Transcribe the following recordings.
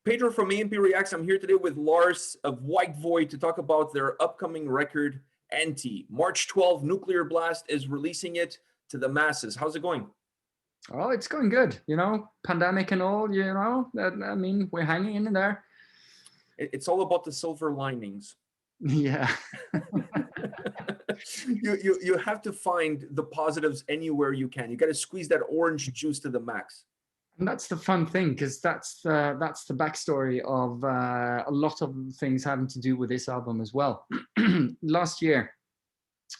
Pedro from A&P-REACTS. I'm here today with Lars of White Void to talk about their upcoming record, A&P. March 12th, Nuclear Blast is releasing it to the masses. How's it going? Oh, it's going good. You know, pandemic and all. I mean, we're hanging in there. It's all about the silver linings. Yeah. You have to find the positives anywhere you can. You got to squeeze that orange juice to the max. And that's the fun thing, because that's the backstory of a lot of things having to do with this album as well. Last year,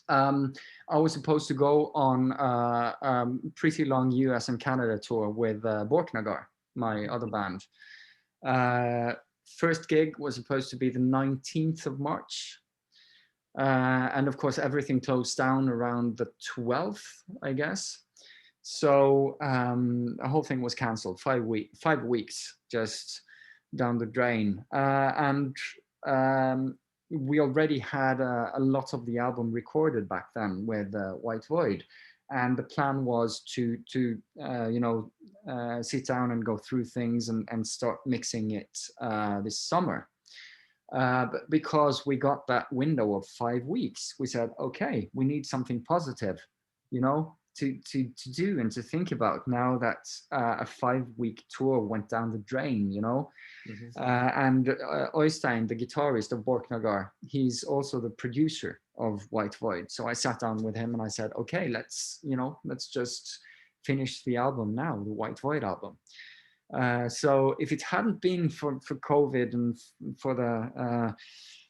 I was supposed to go on a pretty long US and Canada tour with Borknagar, my other band. First gig was supposed to be the 19th of March. And of course, everything closed down around the 12th, I guess. So the whole thing was cancelled. 5 weeks just down the drain. And we already had a lot of the album recorded back then with White Void. And the plan was to sit down and go through things and start mixing it this summer. But because we got that window of 5 weeks, we said, okay, we need something positive, to do and to think about now that a 5-week tour went down the drain, Mm-hmm. And Oystein, the guitarist of Borknagar, he's also the producer of White Void. So I sat down with him and I said, okay, let's just finish the album now, the White Void album. So if it hadn't been for COVID and for the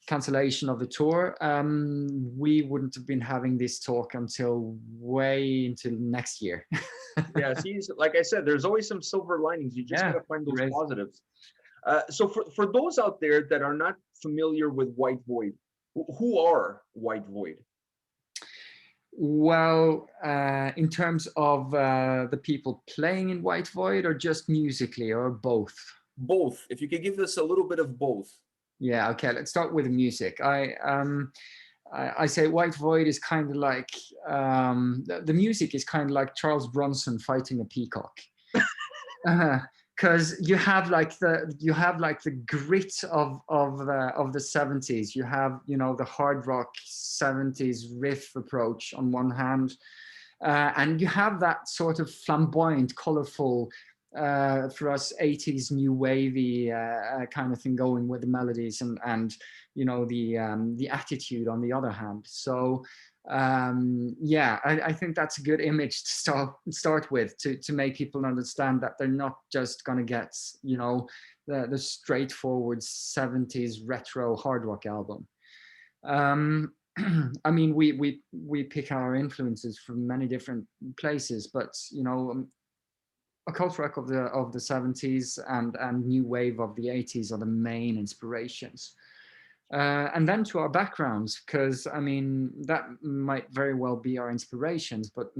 cancellation of the tour, we wouldn't have been having this talk until way into next year. Yeah, see, like I said, there's always some silver linings. You just gotta find those positives. So for those out there that are not familiar with White Void, who are White Void? Well, in terms of the people playing in White Void, or just musically, or both? Both. If you could give us a little bit of both. Yeah, okay, let's start with the music. I say White Void is kind of like, the music is kind of like Charles Bronson fighting a peacock. Because you have like the grit of the 70s. You have the hard rock 70s riff approach on one hand, and you have that sort of flamboyant, colorful, for us 80s new wavy kind of thing going with the melodies and the attitude on the other hand. So I think that's a good image to start with, to make people understand that they're not just gonna get the straightforward 70s retro hard rock album. I mean, we pick our influences from many different places, but occult rock of the 70s and new wave of the 80s are the main inspirations. And then to our backgrounds, because I mean that might very well be our inspirations, but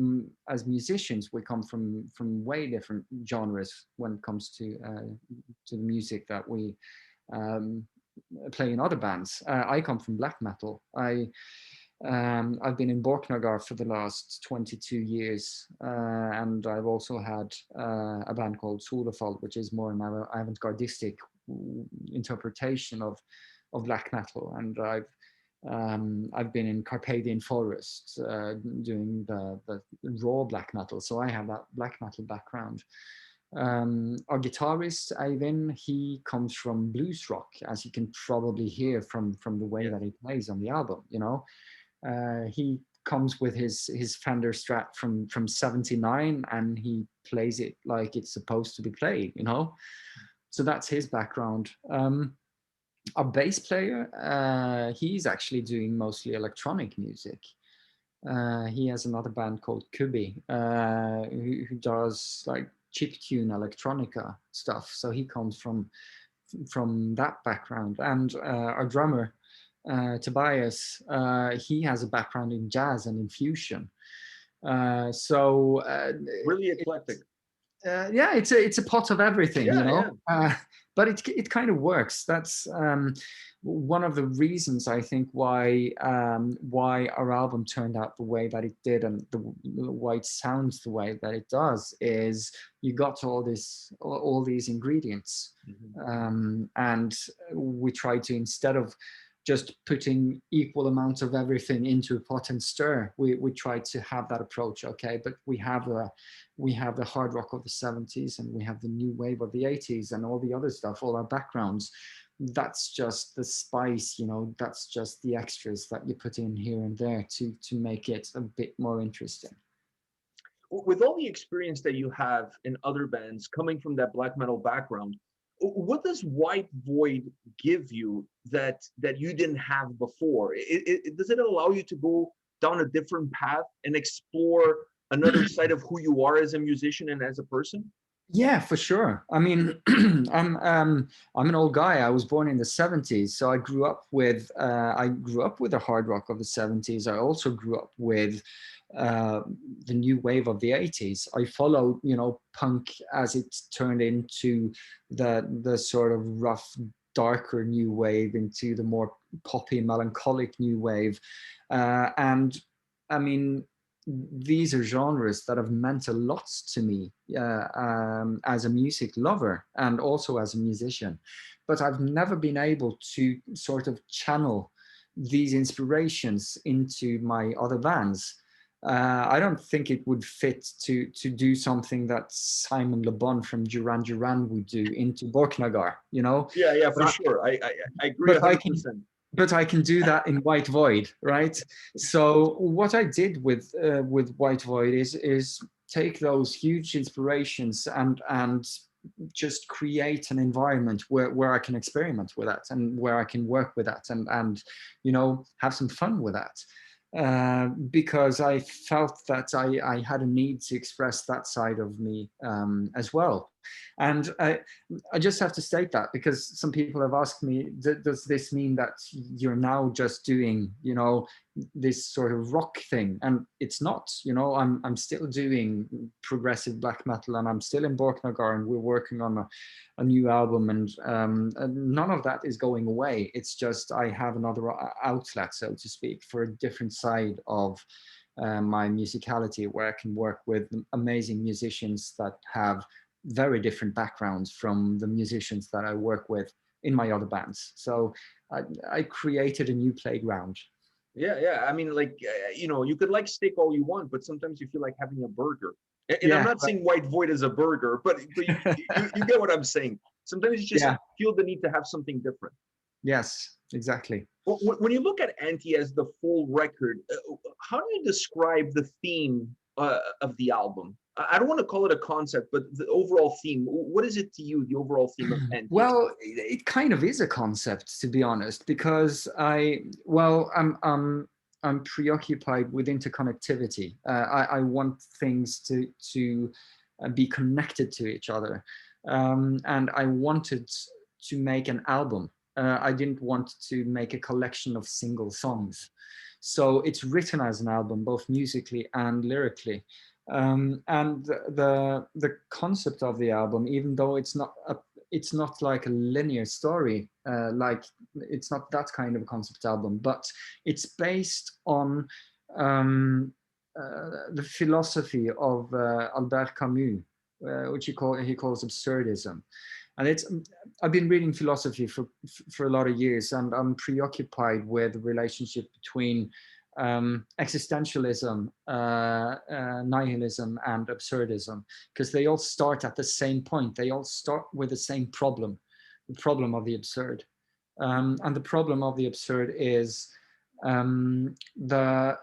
as musicians we come from way different genres when it comes to the music that we play in other bands. I come from black metal. I've been in Borknagar for the last 22 years, and I've also had a band called Solefall, which is more an avant-gardistic interpretation of black metal, and I've been in Carpathian forests doing the raw black metal, so I have that black metal background. Our guitarist Eivind, he comes from blues rock, as you can probably hear from the way that he plays on the album. He comes with his Fender Strat from 79, and he plays it like it's supposed to be played, so that's his background. Our bass player, he's actually doing mostly electronic music. He has another band called Kubi, who does like chiptune electronica stuff. So he comes from that background. And our drummer, Tobias, he has a background in jazz and in fusion. Really eclectic. Yeah, it's a pot of everything, Yeah, yeah. But it kind of works. That's one of the reasons I think why our album turned out the way that it did, and why it sounds the way that it does, is you got all these ingredients, and we try to, instead of just putting equal amounts of everything into a pot and stir, we try to have that approach. Okay, but we have the hard rock of the 70s, and we have the new wave of the 80s, and all the other stuff, all our backgrounds. That's just the spice, that's just the extras that you put in here and there to make it a bit more interesting. With all the experience that you have in other bands coming from that black metal background, what does White Void give you that you didn't have before? Does it allow you to go down a different path and explore another side of who you are as a musician and as a person? Yeah, for sure. I mean, I'm an old guy. I was born in the 70s, so I grew up with the hard rock of the 70s. I also grew up with the new wave of the 80s. I followed, punk as it turned into the sort of rough, darker new wave, into the more poppy, melancholic new wave, and I mean, these are genres that have meant a lot to me as a music lover and also as a musician. But I've never been able to sort of channel these inspirations into my other bands. I don't think it would fit to do something that Simon Le Bon from Duran Duran would do into Borknagar, Yeah, for sure. I agree 100%. But I can do that in White Void, right? So what I did with White Void is take those huge inspirations and just create an environment where I can experiment with that, and where I can work with that, and have some fun with that. Because I felt that I had a need to express that side of me as well. And I just have to state that, because some people have asked me, does this mean that you're now just doing, this sort of rock thing? And it's not, I'm still doing progressive black metal, and I'm still in Borknagar, and we're working on a new album, and none of that is going away. It's just I have another outlet, so to speak, for a different side of my musicality, where I can work with amazing musicians that have very different backgrounds from the musicians that I work with in my other bands. So I created a new playground. Yeah. I mean, like, you could like steak all you want, but sometimes you feel like having a burger. And I'm not saying White Void is a burger, but you get what I'm saying. Sometimes you just feel the need to have something different. Yes, exactly. When you look at Anti as the full record, how do you describe the theme of the album? I don't want to call it a concept, but the overall theme. What is it to you, the overall theme of Anti? Well, it kind of is a concept, to be honest, because I'm preoccupied with interconnectivity. I want things to be connected to each other, and I wanted to make an album. I didn't want to make a collection of single songs, so it's written as an album, both musically and lyrically. And the concept of the album, even though it's not like a linear story, like it's not that kind of concept album, but it's based on the philosophy of Albert Camus, which he calls absurdism. And I've been reading philosophy for a lot of years, and I'm preoccupied with the relationship between existentialism, nihilism, and absurdism, because they all start at the same point. They all start with the same problem, the problem of the absurd. And the problem of the absurd is the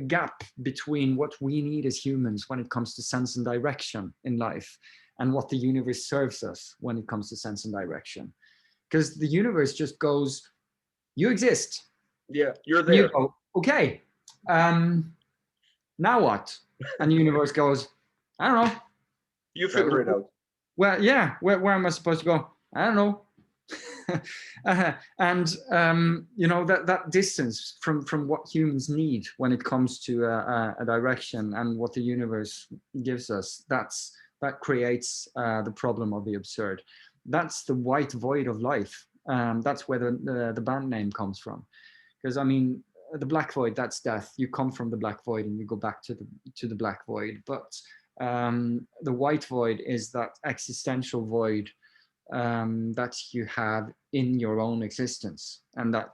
gap between what we need as humans when it comes to sense and direction in life, and what the universe serves us when it comes to sense and direction. Because the universe just goes, you exist. Yeah, you're there. You go, okay, now what? And the universe goes, I don't know. You figure it out. Well, yeah, where am I supposed to go? I don't know. And that distance from what humans need when it comes to a direction, and what the universe gives us, that's that creates the problem of the absurd. That's the white void of life. That's where the band name comes from. Because I mean, the black void, that's death. You come from the black void and you go back to the black void. But the white void is that existential void that you have in your own existence, and that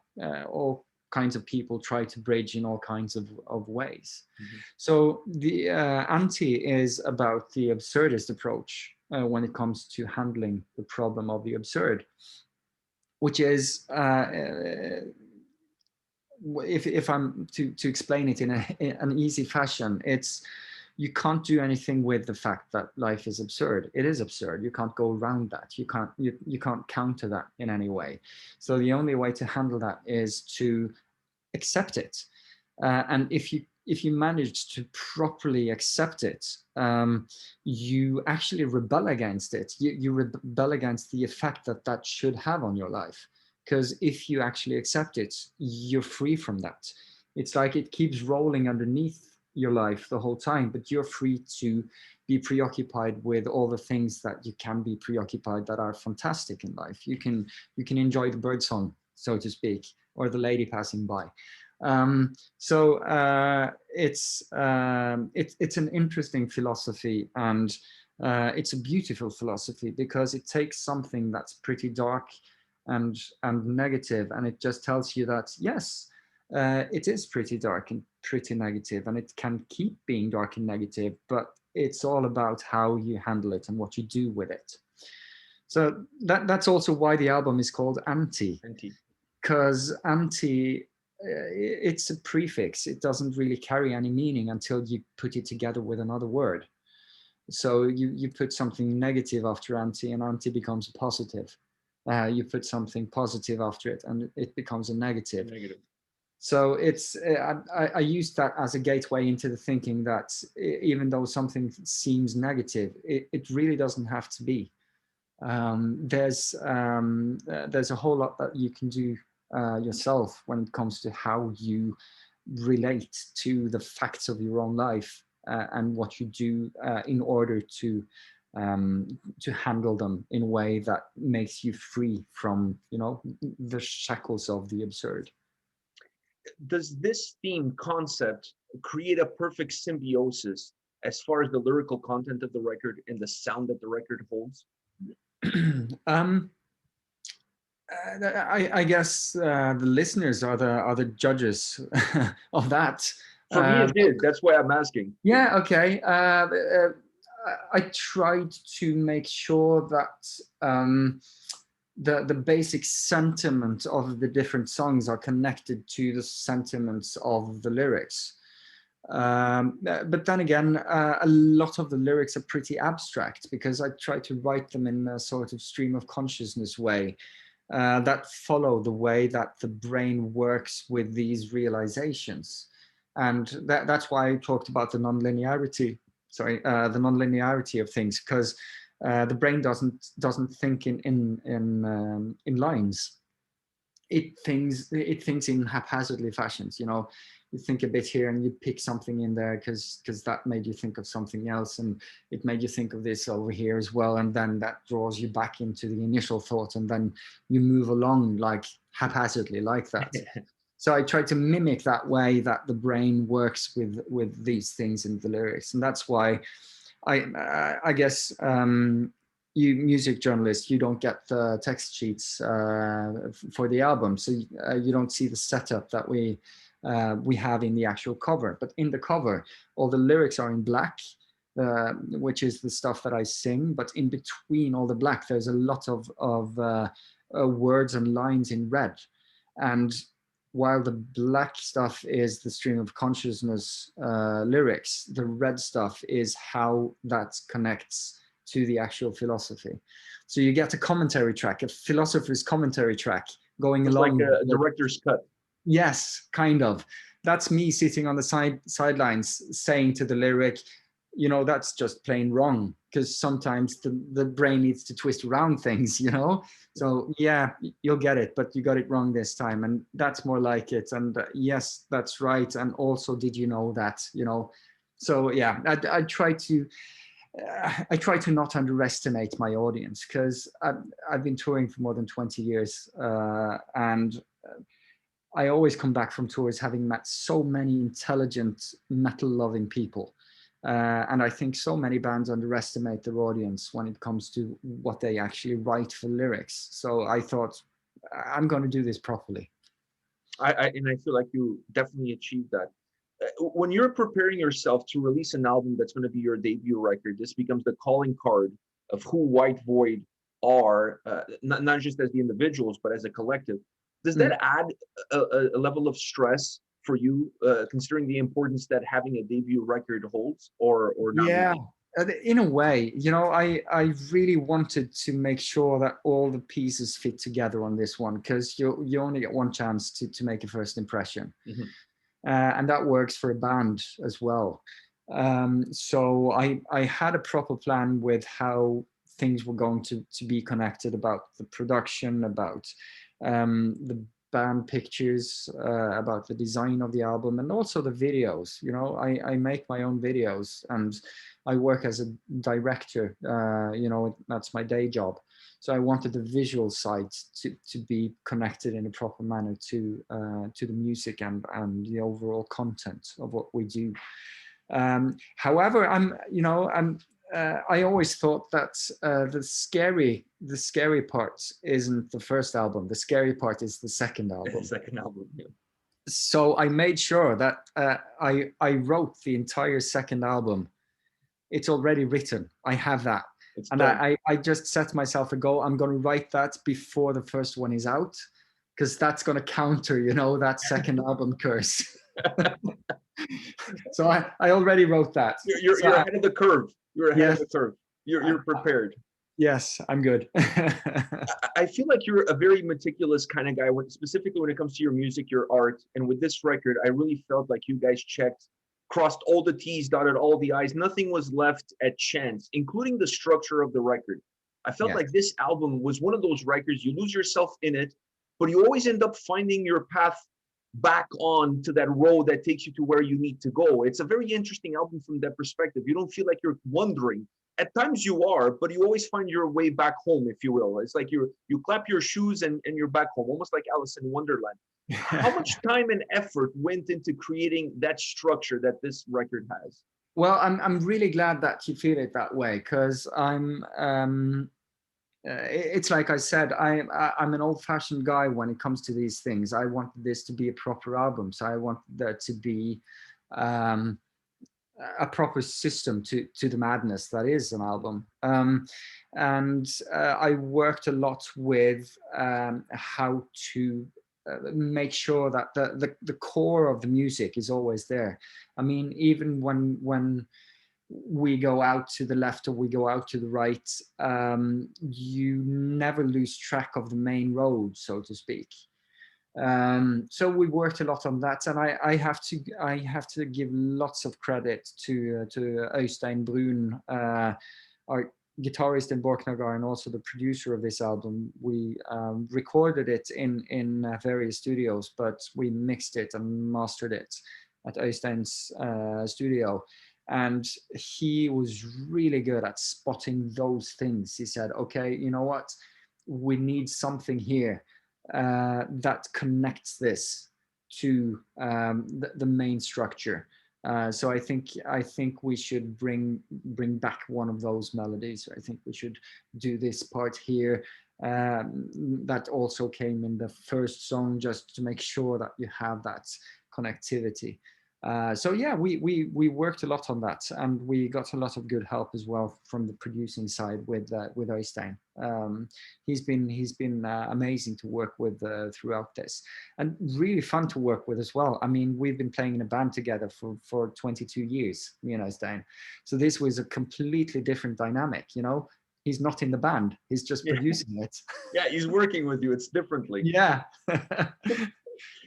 all kinds of people try to bridge in all kinds of ways. Mm-hmm. So the anti is about the absurdist approach when it comes to handling the problem of the absurd, which is if I'm to explain it in an easy fashion, it's you can't do anything with the fact that life is absurd. It is absurd. You can't go around that. You can't counter that in any way. So the only way to handle that is to accept it. And if you manage to properly accept it, you actually rebel against it. You rebel against the effect that should have on your life. Because if you actually accept it, you're free from that. It's like it keeps rolling underneath your life the whole time, but you're free to be preoccupied with all the things that you can be preoccupied that are fantastic in life. You can enjoy the birdsong, so to speak, or the lady passing by. It's an interesting philosophy, and it's a beautiful philosophy because it takes something that's pretty dark and negative, and it just tells you that yes, it is pretty dark and pretty negative, and it can keep being dark and negative, but it's all about how you handle it and what you do with it. So that's also why the album is called Anti. Because anti, it's a prefix. It doesn't really carry any meaning until you put it together with another word. So you put something negative after anti, and anti becomes a positive. You put something positive after it, and it becomes a negative. So it's I use that as a gateway into the thinking that even though something seems negative, it really doesn't have to be. There's a whole lot that you can do yourself when it comes to how you relate to the facts of your own life and what you do in order to handle them in a way that makes you free from, the shackles of the absurd. Does this theme concept create a perfect symbiosis as far as the lyrical content of the record and the sound that the record holds? I guess the listeners are the judges of that. For me, it did. That's why I'm asking. Yeah. Okay. I tried to make sure that the basic sentiment of the different songs are connected to the sentiments of the lyrics. But then again, a lot of the lyrics are pretty abstract because I try to write them in a sort of stream of consciousness way that follow the way that the brain works with these realizations. And that's why I talked about the nonlinearity. The nonlinearity of things, because the brain doesn't think in lines. It thinks in haphazardly fashions. You think a bit here and you pick something in there because that made you think of something else, and it made you think of this over here as well, and then that draws you back into the initial thought, and then you move along like haphazardly like that. So I try to mimic that way that the brain works with these things in the lyrics, and that's why I guess you music journalists, you don't get the text sheets for the album, so you don't see the setup that we have in the actual cover. But in the cover, all the lyrics are in black, which is the stuff that I sing. But in between all the black, there's a lot of words and lines in red. And while the black stuff is the stream of consciousness lyrics, the red stuff is how that connects to the actual philosophy. So you get a commentary track, a philosopher's commentary track going along. Like a director's cut. Yes, kind of. That's me sitting on the sidelines saying to the lyric, that's just plain wrong, because sometimes the brain needs to twist around things, So yeah, you'll get it, but you got it wrong this time, and that's more like it. And yes, that's right. And also, did you know that? So yeah, I try to I try to not underestimate my audience, because I've been touring for more than 20 years, and I always come back from tours having met so many intelligent metal-loving people. And I think so many bands underestimate their audience when it comes to what they actually write for lyrics. So I thought, I'm going to do this properly. And I feel like you definitely achieved that. When you're preparing yourself to release an album that's going to be your debut record, this becomes the calling card of who White Void are, not just as the individuals, but as a collective. Does that add a level of stress for you, considering the importance that having a debut record holds, or not? Yeah, Really? in a way, you know, I really wanted to make sure that all the pieces fit together on this one, because you only get one chance to make a first impression. Mm-hmm. And that works for a band as well. So I had a proper plan with how things were going to be connected, about the production, about the band pictures, about the design of the album, and also the videos. You know, I make my own videos, and I work as a director. You know, that's my day job. So I wanted the visual side to be connected in a proper manner to the music and the overall content of what we do. However, I always thought that the scary part isn't the first album. The scary part is the second album. Second album. Yeah. So I made sure that I wrote the entire second album. It's already written. I have that. And I just set myself a goal. I'm going to write that before the first one is out, because that's going to counter, you know, that second album curse. So I already wrote that. You're ahead of the curve. You're ahead of the curve. You're prepared. Yes, I'm good. I feel like you're a very meticulous kind of guy, specifically when it comes to your music, your art. And with this record, I really felt like you guys crossed all the T's, dotted all the I's. Nothing was left at chance, including the structure of the record. I felt like this album was one of those records, you lose yourself in it, but you always end up finding your path back on to that road that takes you to where you need to go. It's a very interesting album from that perspective. You don't feel like you're wandering. At times you are, but you always find your way back home, if you will. It's like you clap your shoes and you're back home, almost like Alice in Wonderland. How much time and effort went into creating that structure that this record has? Well, I'm really glad that you feel it that way, because it's like I said, I'm an old-fashioned guy when it comes to these things. I wanted this to be a proper album, so I wanted there to be a proper system to the madness that is an album. And I worked a lot with how to make sure that the core of the music is always there. I mean, even when we go out to the left or we go out to the right, you never lose track of the main road, so to speak. So we worked a lot on that, and I have to give lots of credit to Øystein Brun, our guitarist in Borknagar and also the producer of this album. We recorded it in various studios, but we mixed it and mastered it at Øystein's studio. And he was really good at spotting those things. He said, okay, you know what? We need something here that connects this to the main structure. So I think we should bring back one of those melodies. I think we should do this part here that also came in the first song, just to make sure that you have that connectivity. So yeah, we worked a lot on that, and we got a lot of good help as well from the producing side with Øystein. He's been amazing to work with throughout this, and really fun to work with as well. I mean, we've been playing in a band together for 22 years, me and Øystein. So this was a completely different dynamic, you know. He's not in the band, he's just producing it. Yeah, he's working with you, it's differently. Yeah.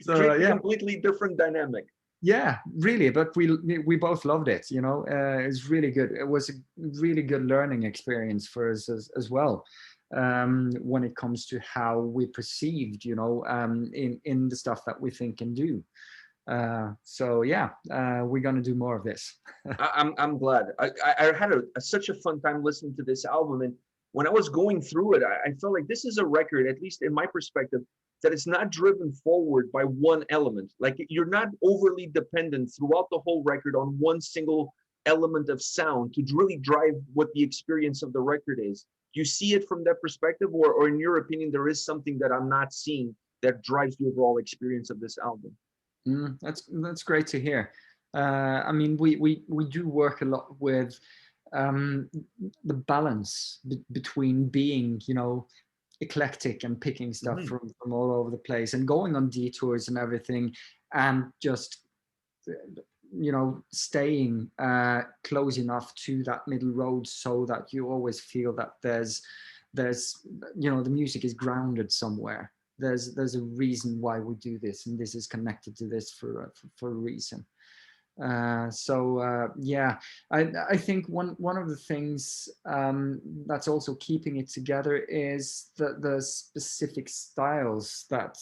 So yeah, completely different dynamic. Yeah, really, but we both loved it, you know. It's really good. It was a really good learning experience for us as well, when it comes to how we perceived, you know, in the stuff that we think and do. So yeah, we're gonna do more of this. I'm glad. I had such a fun time listening to this album, and when I was going through it, I felt like this is a record, at least in my perspective, that it's not driven forward by one element. Like you're not overly dependent throughout the whole record on one single element of sound to really drive what the experience of the record is. Do you see it from that perspective, or in your opinion, there is something that I'm not seeing that drives the overall experience of this album? That's great to hear. I mean, we do work a lot with um, the balance between being, you know, eclectic and picking stuff Hmm. from all over the place and going on detours and everything, and just you know, staying close enough to that middle road so that you always feel that there's you know, the music is grounded somewhere. There's a reason why we do this, and this is connected to this for a reason. Yeah, I think one of the things that's also keeping it together is the specific styles that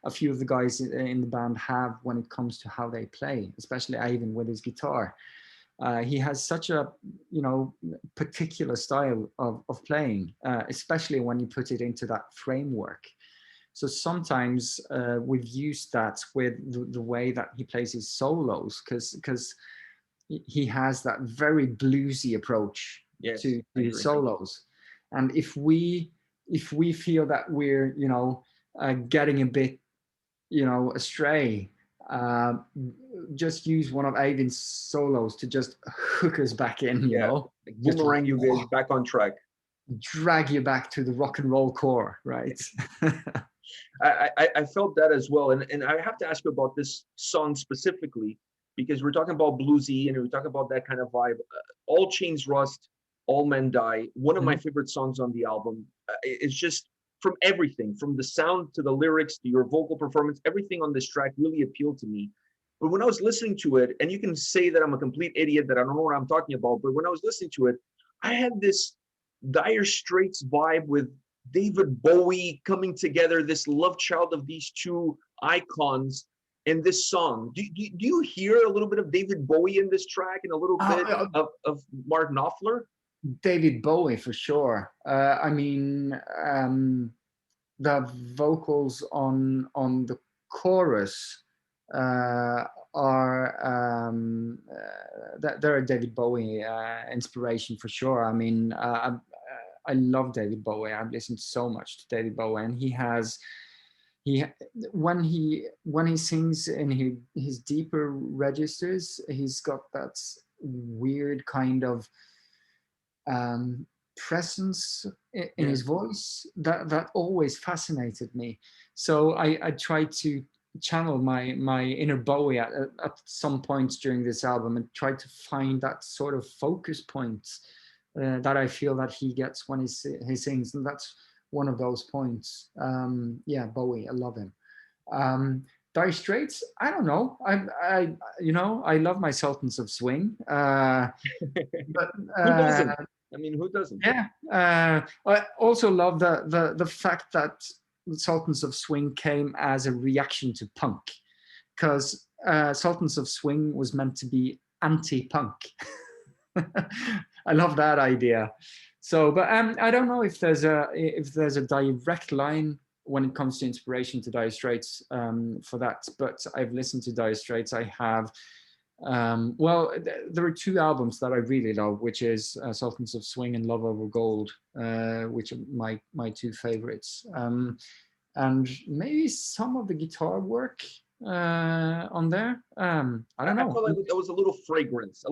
a few of the guys in the band have when it comes to how they play, especially Ivan with his guitar. He has such a, you know, particular style of playing, especially when you put it into that framework. So sometimes we've used that with the way that he plays his solos, because he has that very bluesy approach Yes, to I his agree. solos. And if we feel that we're, you know, getting a bit, you know, astray, uh, just use one of Avin's solos to just hook us back in, you Yeah, know, like just boomerang you guys back on track. drag you back to the rock and roll core, right? I felt that as well, and I have to ask you about this song specifically because we're talking about bluesy and we're talking about that kind of vibe. All Chains Rust, All Men Die. One of my Mhm. favorite songs on the album. It's just from everything, from the sound to the lyrics to your vocal performance. Everything on this track really appealed to me. But when I was listening to it, and you can say that I'm a complete idiot that I don't know what I'm talking about, but when I was listening to it, I had this Dire Straits vibe with David Bowie coming together, this love child of these two icons in this song. Do you hear a little bit of David Bowie in this track and a little bit Uh, of Mark Knopfler? David Bowie for sure. I mean, the vocals on the chorus uh, are that they're a David Bowie inspiration for sure. I mean, I love David Bowie. I've listened so much to David Bowie, and he when he sings in his deeper registers, he's got that weird kind of um, presence in Yeah. his voice that always fascinated me. So I tried to channel my inner Bowie at some points during this album and try to find that sort of focus point that I feel that he gets when he sings, and that's one of those points. Yeah, Bowie, I love him. Um, Dire Straits, I don't know. You know, I love my Sultans of Swing, but Who doesn't? I mean, who doesn't? yeah, I also love the fact that Sultans of Swing came as a reaction to punk, because Sultans of Swing was meant to be anti-punk. I love that idea. So, but I don't know if there's a direct line when it comes to inspiration to Dire Straits for that. But I've listened to Dire Straits. I have well, there are two albums that I really love, which is Sultans of Swing and Love Over Gold, which are my two favorites. And maybe some of the guitar work on there. I don't I know. felt like there was a little fragrance,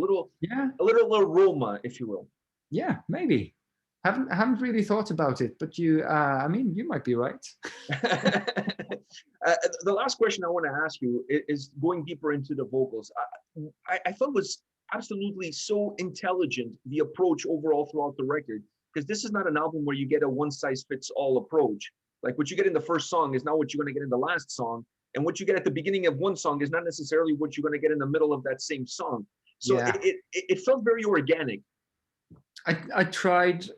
Yeah, a little aroma, if you will. yeah, maybe. Haven't really thought about it, but you, I mean, you might be right. The last question I want to ask you is going deeper into the vocals. I thought was absolutely so intelligent, the approach overall throughout the record, because this is not an album where you get a one size fits all approach. Like what you get in the first song is not what you're going to get in the last song. And what you get at the beginning of one song is not necessarily what you're going to get in the middle of that same song. So Yeah, it felt very organic. I tried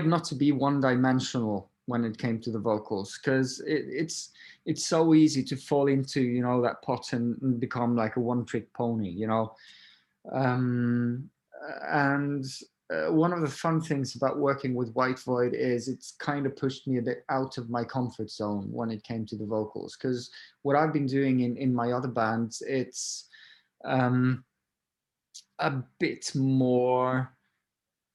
not to be one dimensional when it came to the vocals, because it's so easy to fall into, you know, that pot and become like a one-trick pony, you know. um, and one of the fun things about working with White Void is it's kind of pushed me a bit out of my comfort zone when it came to the vocals, because what I've been doing in my other bands, it's um, a bit more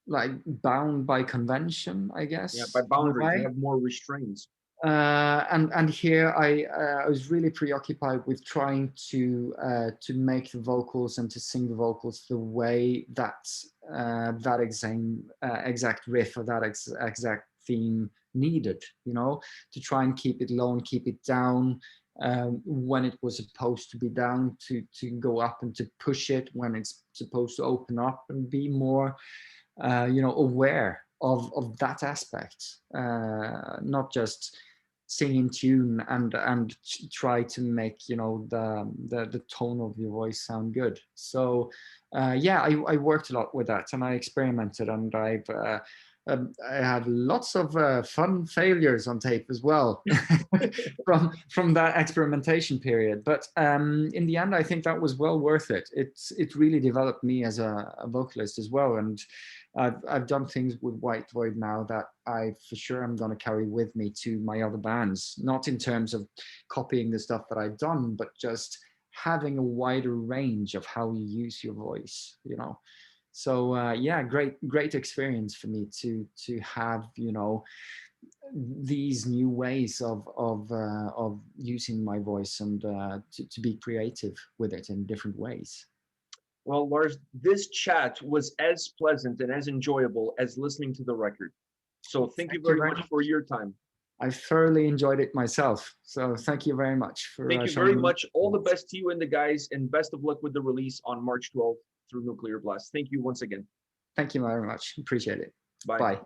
like bound by convention, I Yeah, by guess, in a boundaries, you way. have more restraints. And here I was really preoccupied with trying to make the vocals and to sing the vocals the way that that exact riff or that exact theme needed, you know, to try and keep it low and keep it down when it was supposed to be down, to go up and to push it when it's supposed to open up, and be more you know, aware of that aspect, not just sing in tune and try to make, you know, the tone of your voice sound good. So yeah, I worked a lot with that, and I experimented, and I had lots of fun failures on tape as well from that experimentation period. But in the end, I think that was well worth it. It really developed me as a vocalist as well, and I've done things with White Void now that I for sure am going to carry with me to my other bands, not in terms of copying the stuff that I've done, but just having a wider range of how you use your voice, you know. So yeah, great experience for me to have, you know, these new ways of using my voice, and to be creative with it in different ways. Well, Lars, this chat was as pleasant and as enjoyable as listening to the record. So thank you Thank you very very much much. for your time. I thoroughly enjoyed it myself. So thank you very much for Thank you very showing me. much. All the best to you and the guys, and best of luck with the release on March 12th through Nuclear Blast. Thank you once again. Thank you very much. Appreciate it. Bye. Bye.